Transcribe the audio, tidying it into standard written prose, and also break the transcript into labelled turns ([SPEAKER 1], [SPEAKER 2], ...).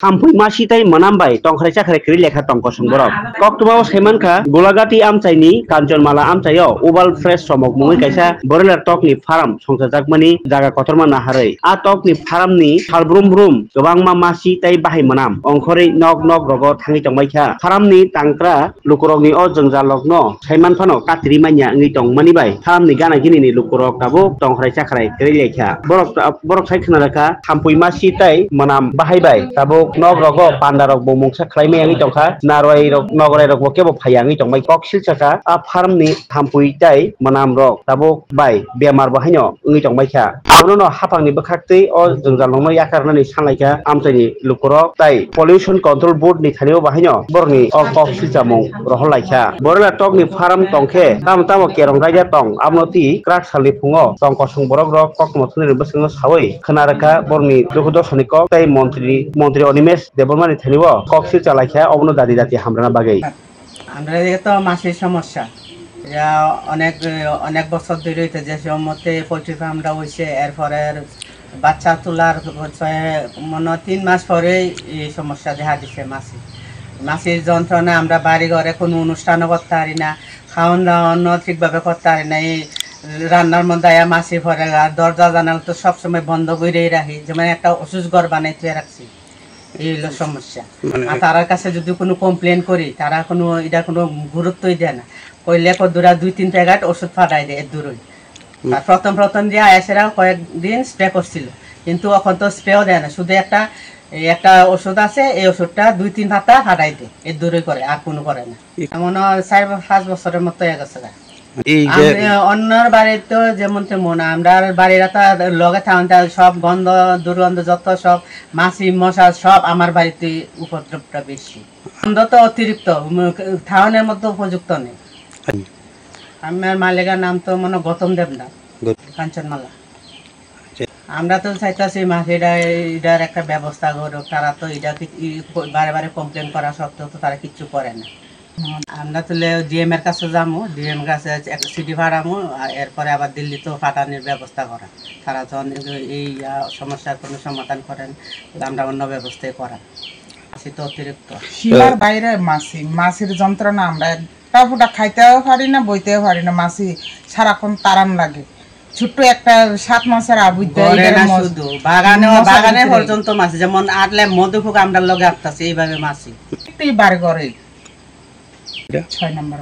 [SPEAKER 1] थाम्फै मासिताय मोनामबाय टंखारै चाखारै खरि लेखा टंकसं बरक कक्टमाव सैमानखा गोलागाति आमचाइनि काঞ্চনमाला आमचाइयाव ओभाल फ्रेश समक मुङै कायसा ब्रयलार टकनि फार्म संजाजाकमानि जागा कथरमा नाहारै आ टकनि फार्मनि थालब्रुम ब्रुम गोबां मा मासि ताय बाहाय मोनाम अंखरै नक नक रग थाङै टंबायखा फार्मनि तांक्रा लुकरकनि अ जोंजालकनो सैमानफानो कातिरि मानिया ngै टंमानि बाय फार्मनि गाना गिनिनि लुकरक ताबो टंखारै चाखारै खरि लेखा borok sai khonaraka thampui masi tai manam bahaibai tabo nog rogo panda rok bo mungsa khlaimai yangi tongkha narwai rok nogorai rok bo kebo phaiyangi tongmai kok silchaka a farm ni thampui tai manam rok tabo bai bemar bo haino ngi tongmai kha abono no hapang ni bokhaktui o jongjal no yakarnani sanlaika amchaini lukorok tai pollution control board ni thalio bahaino borni o kok silchamung roholaikha borla tok ni farm tongkhe tamo kerong raja tong amnoti krak salni phungo tong kosong borok rok kok mothni bosongo sawai khonaraka borni dukudo sani kok tai মন্ত্রী অনিমেষ দেববর্মানি থেলিও কক silcha laikha obno dadi dati hamrana bagai
[SPEAKER 2] আমরা তো মাছের সমস্যা এটা অনেক অনেক বছর ধরে হইতে যে মতে পোল্ট্রি ফার্মটা হইছে এরপরে বাচ্চা তোলার মনে 3 মাস পরে এই সমস্যা দেখা দিছে মাছের যন্ত্রণা আমরা বাড়ি ঘরে কোনো অনুষ্ঠানও করতে পারি না খাওয়ান দাওয়ানো ঠিকভাবে করতে পারি না এই রান্নার মধ্যে মাছি পরে আর দরজা জানালা তো সবসময় বন্ধ করেই রাখি যেমন একটা অসুস্থ ঘর বানাইতে রাখছি এই হলো সমস্যা আর তার কাছে যদি কোনো কমপ্লেন করি তারা কোনো এটা কোনো গুরুত্বই দেয় না কইলে কদুরা 2-3 প্যাকেট ওষুধ ফাটাই দেয় দূরই আর প্রথম যে আয়েসেরা কয়েকদিন স্প্রে করছিল কিন্তু এখন তো স্প্রেও দেয় না শুধু একটা ওষুধ আছে এই ওষুধটা 2-3 পাতা ফাটাই দেয় এর দূরই করে আর কোনো করে না এমন 4-5 বছরের মতো হয়ে গেছে অন্যর বাড়িতে যেমন তেমন আমরা বাড়িরা লগে থাকতে সব গন্ধ দুর্গন্ধ যত সব মাছি মশা সব আমার বাড়িতে উপদ্রবটা বেশি গন্ধ তো অতিরিক্ত থাউনের মধ্যে উপযুক্ত নেই আমার মালিকের নাম তো মনে গৌতম দেবনাথ কাঞ্চনমালা আমরা তো চাইতেছি এটার একটা ব্যবস্থা করুক তারা তো এটা বারে বারে কমপ্লেন করা সত্ত্বেও তো তারা কিচ্ছু করে না আমরা তাহলে ডিএম এর কাছে যাবো ডিএম কাছে একটা সিটি ফাটামো আর এরপরে আবার দিল্লিতেও ফাটানোর ব্যবস্থা করা তারা যখন এই সমস্যার কোনো সমাধান করেন আমরা অন্য ব্যবস্থায় করা মাছি তো অতিরিক্ত
[SPEAKER 3] সীমার বাইরে মাছির যন্ত্রণা আমরা একটা ফুটা খাইতেও পারি না বইতেও পারি না মাছি সারাক্ষণ তারান লাগে ছোট্ট একটা 7 মাসের আবুইতে
[SPEAKER 2] শুধু বাগানে পর্যন্ত মাছি যেমন আটলে মধুফুক আমরা লগে আসতেছে এইভাবে মাছি
[SPEAKER 3] একটুই বার করে 6 নম্বর